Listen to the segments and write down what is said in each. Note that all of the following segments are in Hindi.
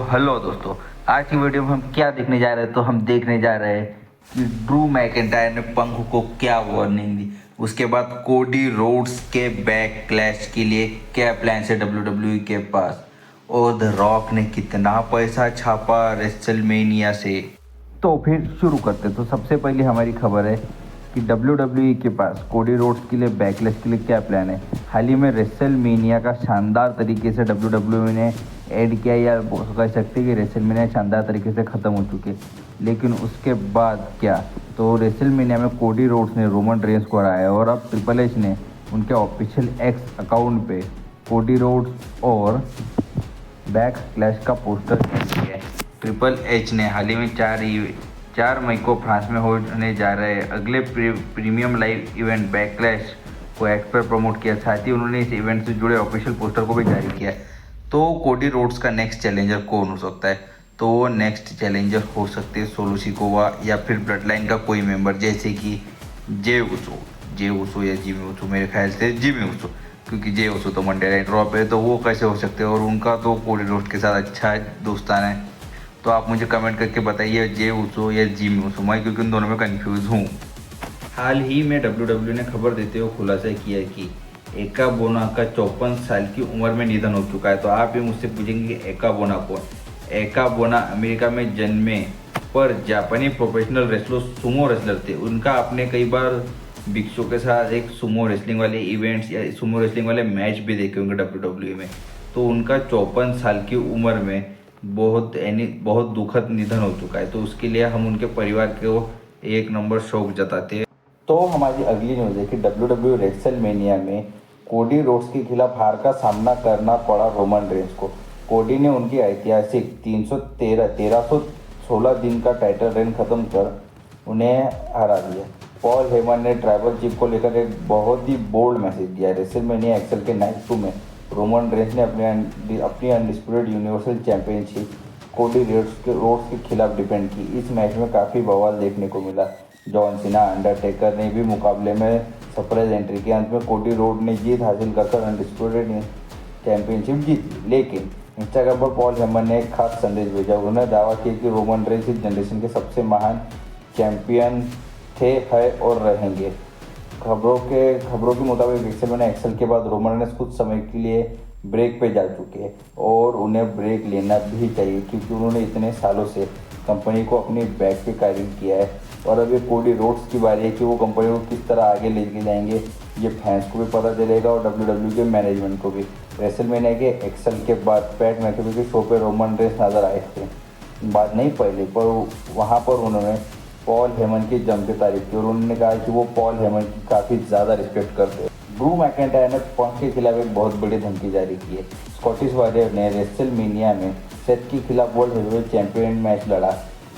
हेलो दोस्तों, आज की वीडियो में हम क्या देखने जा रहे हैं। तो हम देखने जा रहे हैं कि ड्रू मैकिंटायर ने पंख को क्या वार्निंग दी। उसके बाद कोडी रोड्स के बैक क्लैश के लिए क्या प्लान है डब्ल्यूडब्ल्यूई के पास, और द रॉक ने कितना पैसा छापा रेसलमेनिया से। तो फिर शुरू करते। तो सबसे पहले हमारी खबर है कि WWE के पास कोडी रोड्स के लिए बैकलैश के लिए क्या प्लान है। हाल ही में रेसलमेनिया का शानदार तरीके से WWE ने ऐड किया, या कह सकते हैं कि रेसलमेनिया शानदार तरीके से ख़त्म हो चुके। लेकिन उसके बाद क्या, तो रेसलमेनिया में कोडी रोड्स ने रोमन रेंस को हराया, और अब ट्रिपल एच ने उनके ऑफिशियल एक्स अकाउंट पे कोडी रोड्स और बैक क्लैश का पोस्टर किया है। ट्रिपल एच ने हाल ही में 4 मई को फ्रांस में होने जा रहे अगले प्रीमियम लाइव इवेंट बैकलैश को एक्स पर प्रमोट किया। साथ ही उन्होंने इस इवेंट से जुड़े ऑफिशियल पोस्टर को भी जारी किया। तो कोडी रोड्स का नेक्स्ट चैलेंजर कौन हो सकता है, तो नेक्स्ट चैलेंजर हो सकते हैं सोलो सिकोवा या फिर ब्लड लाइन का कोई मेंबर, जैसे कि जे उसो या जिमी उसो। मेरे ख्याल से जिमी उसो, क्योंकि जे उसो तो मंडे नाइट रॉ पे, तो वो कैसे हो सकते हैं, और उनका तो कोडी रोड्स के साथ अच्छा दोस्ताना है। तो आप मुझे कमेंट करके बताइए जे उसो या जिमी उसो, मैं क्योंकि उन दोनों में कंफ्यूज हूँ। हाल ही में डब्ल्यूडब्ल्यू ने खबर देते हुए खुलासा किया कि एका बोना का 54 साल की उम्र में निधन हो चुका है। तो आप भी मुझसे पूछेंगे कि एका बोना कौन। एका बोना अमेरिका में जन्मे पर जापानी प्रोफेशनल रेसलर सुमो रेसलर थे। उनका आपने कई बार बिग शो के साथ एक सुमो रेसलिंग वाले इवेंट्स या सुमो रेसलिंग वाले मैच भी देखे होंगे डब्ल्यूडब्ल्यू में। तो उनका 54 साल की उम्र में बहुत दुखद निधन हो चुका है। तो उसके लिए हम उनके परिवार को एक नंबर शोक जताते हैं। तो हमारी अगली न्यूज़ है कि WWE रेसलमेनिया में कोडी रोड्स के खिलाफ हार का सामना करना पड़ा रोमन रेंस को। कोडी ने उनकी ऐतिहासिक 1316 दिन का टाइटल रेन खत्म कर उन्हें हरा दिया। पॉल हेमन ने ट्राइबल चीफ को लेकर एक बहुत ही बोल्ड मैसेज दिया। रेसलमेनिया एक्सेल के नाइट 2 में रोमन रेंस ने अपनी undisputed universal championship Cody Rhodes के खिलाफ डिफेंड की। इस मैच में काफ़ी बवाल देखने को मिला। जॉन सीना, अंडरटेकर ने भी मुकाबले में सरप्राइज एंट्री की। अंत में कोडी रोड ने जीत हासिल कर अनडिस्प्यूटेड चैंपियनशिप जीती। लेकिन इंस्टाग्राम पर पॉल हेमन ने एक खास संदेश भेजा। उन्होंने दावा किया कि रोमन रेंस इस जनरेशन के सबसे महान चैंपियन थे, है और रहेंगे। खबरों के मुताबिक रेसलमेनिया एक्सेल के बाद रोमन रेंस कुछ समय के लिए ब्रेक पे जा चुके हैं, और उन्हें ब्रेक लेना भी चाहिए, क्योंकि उन्होंने इतने सालों से कंपनी को अपनी बैक पे कैरी किया है। और अभी कोडी रोड्स की बारी है कि वो कंपनी को किस तरह आगे लेके जाएंगे, ये फैंस को भी पता चलेगा और डब्ल्यूडब्ल्यू के मैनेजमेंट को भी। रेसलमेनिया के एक्सेल के बाद पैट मैकेबी के शो पे रोमन रेंस नजर आए थे, बाद नहीं पहले, पर वहाँ पर उन्होंने पॉल हेमन की जम के तारीफ की, और उन्होंने कहा कि वो पॉल हेमन की काफ़ी ज़्यादा रिस्पेक्ट करते हैं। ड्रू मैकिंटायर ने पंख के खिलाफ एक बहुत बड़ी धमकी जारी की है। स्कॉटिश वॉरियर ने रेसलमेनिया में सेथ के खिलाफ वर्ल्ड हेवीवेट चैंपियन मैच लड़ा।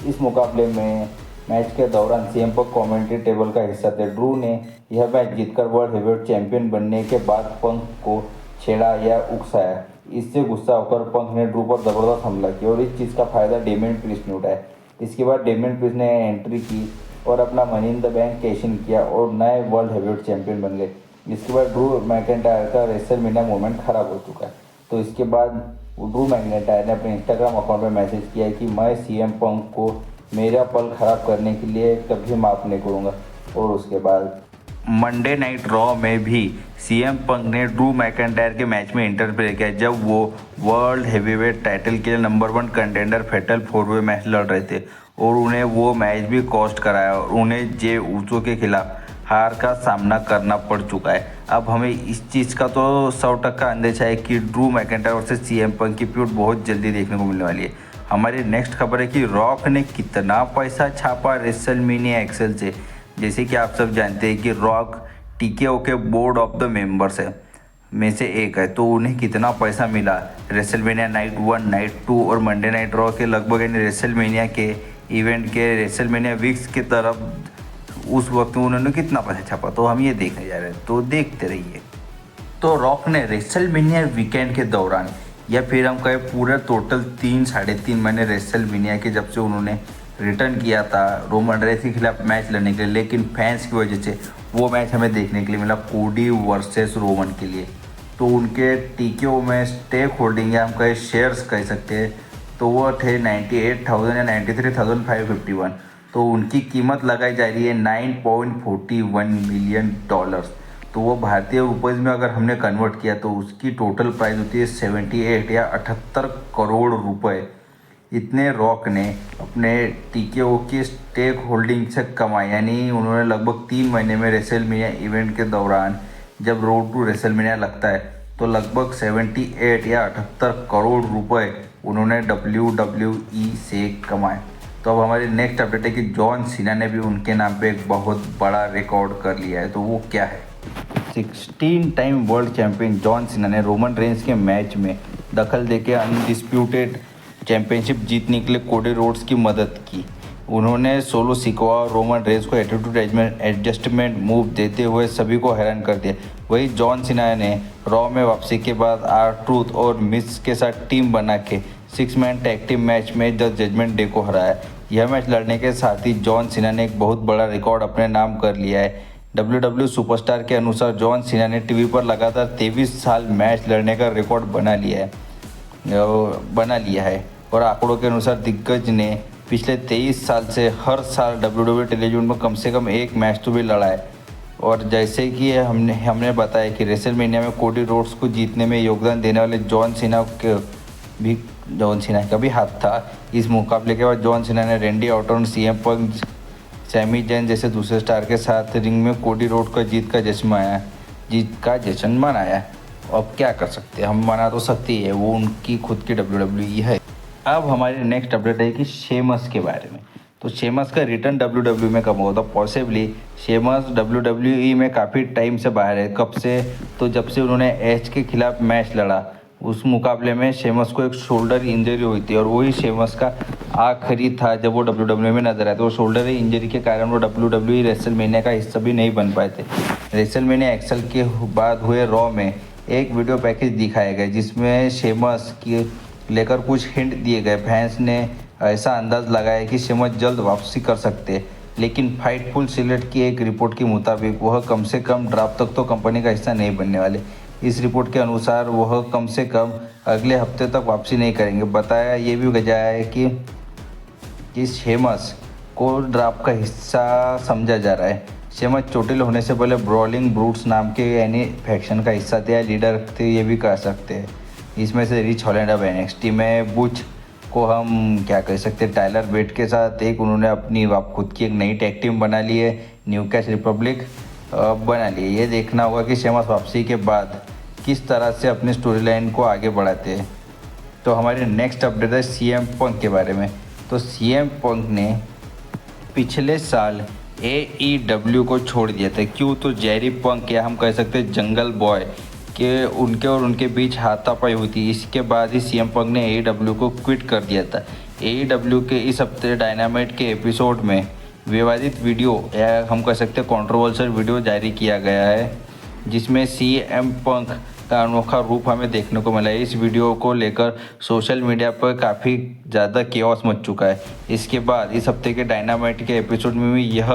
इस मुकाबले में मैच के दौरान सीएम पंक कमेंट्री टेबल का हिस्सा थे। ड्रू ने यह मैच जीतकर वर्ल्ड हेवीवेट चैंपियन बनने के बाद पंक को छेड़ा या उकसाया। इससे गुस्सा होकर पंक ने ड्रू पर ज़बरदस्त हमला किया, और इस चीज़ का फायदा डेमियन प्रीस्ट ने उठाया। इसके बाद डेमियन प्रीस्ट ने एंट्री की और अपना money in the bank cash in किया और नए वर्ल्ड हेवीवेट चैंपियन बन गए। इसके बाद ड्रू मैकिंटायर का रेसलमेनिया मोमेंट खराब हो चुका है। तो इसके बाद ड्रू मैकिंटायर ने अपने इंस्टाग्राम अकाउंट पर मैसेज किया कि मैं सीएम पंक को मेरा पल खराब करने के लिए कभी माफ़ नहीं करूँगा। और उसके बाद मंडे नाइट रॉ में भी सीएम पंक ने ड्रू मैकिंटायर के मैच में इंटरफेयर किया, जब वो वर्ल्ड हेवीवेट टाइटल के लिए नंबर 1 कंटेंडर फेटल 4-वे मैच लड़ रहे थे, और उन्हें वो मैच भी कॉस्ट कराया, और उन्हें जे उसो के खिलाफ हार का सामना करना पड़ चुका है। अब हमें इस चीज़ का तो 100% अंदेशा है कि Drew McIntyre versus CM Punk की फ्यूड बहुत जल्दी देखने को मिलने वाली है। हमारी नेक्स्ट खबर है कि रॉक ने कितना पैसा छापा रेसलमेनिया एक्सेल से। जैसे कि आप सब जानते हैं कि रॉक टीकेओ के बोर्ड ऑफ द मेंबर्स है में से एक है, तो उन्हें कितना पैसा मिला रेसलमेनिया नाइट 1, नाइट 2 और मंडे नाइट रॉ के लगभग, यानी रेसलमेनिया के इवेंट के रेसलमेनिया वीक्स की तरफ उस वक्त उन्होंने कितना पैसा छापा, तो हम ये देखने जा रहे हैं, तो देखते रहिए। तो रॉक ने रेसलमेनिया वीकेंड के दौरान, या फिर हम कहें पूरे टोटल 3-3.5 महीने रेसलमेनिया के जब से उन्होंने रिटर्न किया था रोमन रेंस के खिलाफ मैच लड़ने के लिए, लेकिन फैंस की वजह से वो मैच हमें देखने के लिए मिला कोडी वर्सेस रोमन के लिए। तो उनके टीकेओ में स्टेक होल्डिंग या हम कहें शेयर्स कह सकते हैं तो वो थे 98,000 या 93,551। तो उनकी कीमत लगाई जा रही है 9.41 मिलियन डॉलर्स। तो वो भारतीय रुपये में अगर हमने कन्वर्ट किया तो उसकी टोटल प्राइस होती है 78 या 78 करोड़ रुपए। इतने रॉक ने अपने टीकेओ की स्टेक होल्डिंग से कमाए, यानी उन्होंने लगभग 3 महीने में रेसलमेनिया इवेंट के दौरान जब रोड टू रेसलमेनिया लगता है तो लगभग 78 या 78 करोड़ रुपए उन्होंने WWE से कमाए। तो अब हमारी नेक्स्ट अपडेट है कि जॉन सीना ने भी उनके नाम पे एक बहुत बड़ा रिकॉर्ड कर लिया है। तो वो क्या है? 16 time world champion John Cena ने रोमन रेंस के मैच में दखल देके अनडिस्प्यूटेड चैंपियनशिप जीतने के लिए कोडी रोड्स की मदद की। उन्होंने सोलो सिकोआ और रोमन रेंस को एटीट्यूड एडजस्टमेंट मूव देते हुए सभी को हैरान कर दिया। वहीं जॉन सीना ने रॉ में वापसी के बाद R-Truth और मिस के साथ टीम बना के 6 मैन टैग टीम मैच में द जजमेंट डे को हराया। यह मैच लड़ने के साथ ही जॉन सीना ने एक बहुत बड़ा रिकॉर्ड अपने नाम कर लिया है। WWE सुपरस्टार के अनुसार जॉन सीना ने टीवी पर लगातार 23 साल मैच लड़ने का रिकॉर्ड बना लिया है और आंकड़ों के अनुसार दिग्गज ने पिछले 23 साल से हर साल WWE टेलीविजन में कम से कम एक मैच तो भी लड़ा है। और जैसे कि हमने बताया कि रेसलमेनिया में कोडी रोड्स को जीतने में योगदान देने वाले जॉन सीना का भी हाथ था। इस मुकाबले के बाद जॉन सीना ने रैंडी ऑर्टन और CM पंक, सैमी जैन जैसे दूसरे स्टार के साथ रिंग में कोडी रोड का जीत का जश्न मनाया। अब क्या कर सकते हैं, हम मना तो सकते ही है, वो उनकी खुद की WWE है। अब हमारी नेक्स्ट अपडेट है कि शेमस के बारे में। तो शेमस का रिटर्न WWE में कब होगा? पॉसिबली शेमस WWE में काफ़ी टाइम से बाहर है। कब से? तो जब से उन्होंने एज के खिलाफ मैच लड़ा, उस मुकाबले में शेमस को एक शोल्डर इंजरी हुई थी और वही शेमस का आखिरी था जब वो WWE में नजर आए। तो शोल्डर इंजरी के कारण वो WWE रेसलमेनिया का हिस्सा भी नहीं बन पाए थे। रेसलमेनिया एक्सल के बाद हुए रॉ में एक वीडियो पैकेज दिखाया गया जिसमें शेमस की लेकर कुछ हिंट दिए गए। फैंस ने ऐसा अंदाज लगाया कि शेमस जल्द वापसी कर सकते हैं, लेकिन फाइटफुल सिलेक्ट की एक रिपोर्ट के मुताबिक वह कम से कम ड्राफ्ट तक तो कंपनी का हिस्सा नहीं बनने वाले। इस रिपोर्ट के अनुसार वह कम से कम अगले हफ्ते तक वापसी नहीं करेंगे। बताया ये भी वजह है कि शेमस को ड्राफ्ट का हिस्सा समझा जा रहा है। शेमस चोटिल होने से पहले ब्रॉलिंग ब्रूट्स नाम के यानी फैक्शन का हिस्सा थे या लीडर थे, ये भी कह सकते हैं। इसमें से रिच हॉलैंड अब NXT में बुच को हम क्या कह सकते हैं, टाइलर बेट के साथ उन्होंने अपनी खुद की एक नई टैग टीम बना ली है, न्यू कैश रिपब्लिक बना ली है। ये देखना होगा कि शेमस वापसी के बाद किस तरह से अपनी स्टोरी लाइन को आगे बढ़ाते हैं। तो हमारी नेक्स्ट अपडेट है CM पंक के बारे में। तो CM पंक ने पिछले साल AEW को छोड़ दिया था। क्यों? तो जेरी पंक या हम कह सकते हैं जंगल बॉय के उनके बीच हाथापाई हुई थी। इसके बाद ही CM पंक ने AEW को क्विट कर दिया था। AEW के इस हफ्ते डायनामाइट के एपिसोड में विवादित वीडियो या हम कह सकते हैं कंट्रोवर्शियल वीडियो जारी किया गया है जिसमें CM पंक का अनोखा रूप हमें देखने को मिला है। इस वीडियो को लेकर सोशल मीडिया पर काफ़ी ज़्यादा केओस मच चुका है। इसके बाद इस हफ्ते के डायनामाइट के एपिसोड में भी यह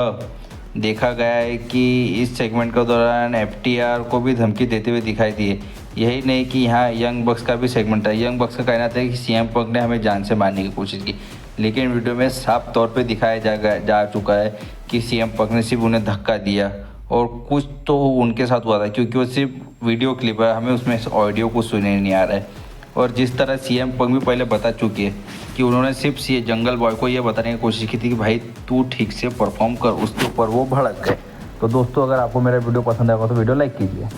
देखा गया है कि इस सेगमेंट के दौरान FTR को भी धमकी देते हुए दिखाई दिए। यही नहीं कि यहाँ यंग बक्स का भी सेगमेंट है। यंग बक्स का कहना था कि CM पंक ने हमें जान से मारने की कोशिश की, लेकिन वीडियो में साफ तौर पे दिखाया जा चुका है कि CM पंक ने सिर्फ उन्हें धक्का दिया और कुछ तो उनके साथ हुआ था, क्योंकि वो सिर्फ वीडियो क्लिप है, हमें उसमें ऑडियो कुछ सुनने नहीं आ रहा है। और जिस तरह CM पंक भी पहले बता चुके हैं कि उन्होंने सिर्फ जंगल बॉय को ये बताने की कोशिश की थी कि भाई तू ठीक से परफॉर्म कर, उसके ऊपर वो भड़क गए। तो दोस्तों, अगर आपको मेरा वीडियो पसंद आएगा तो वीडियो लाइक कीजिए।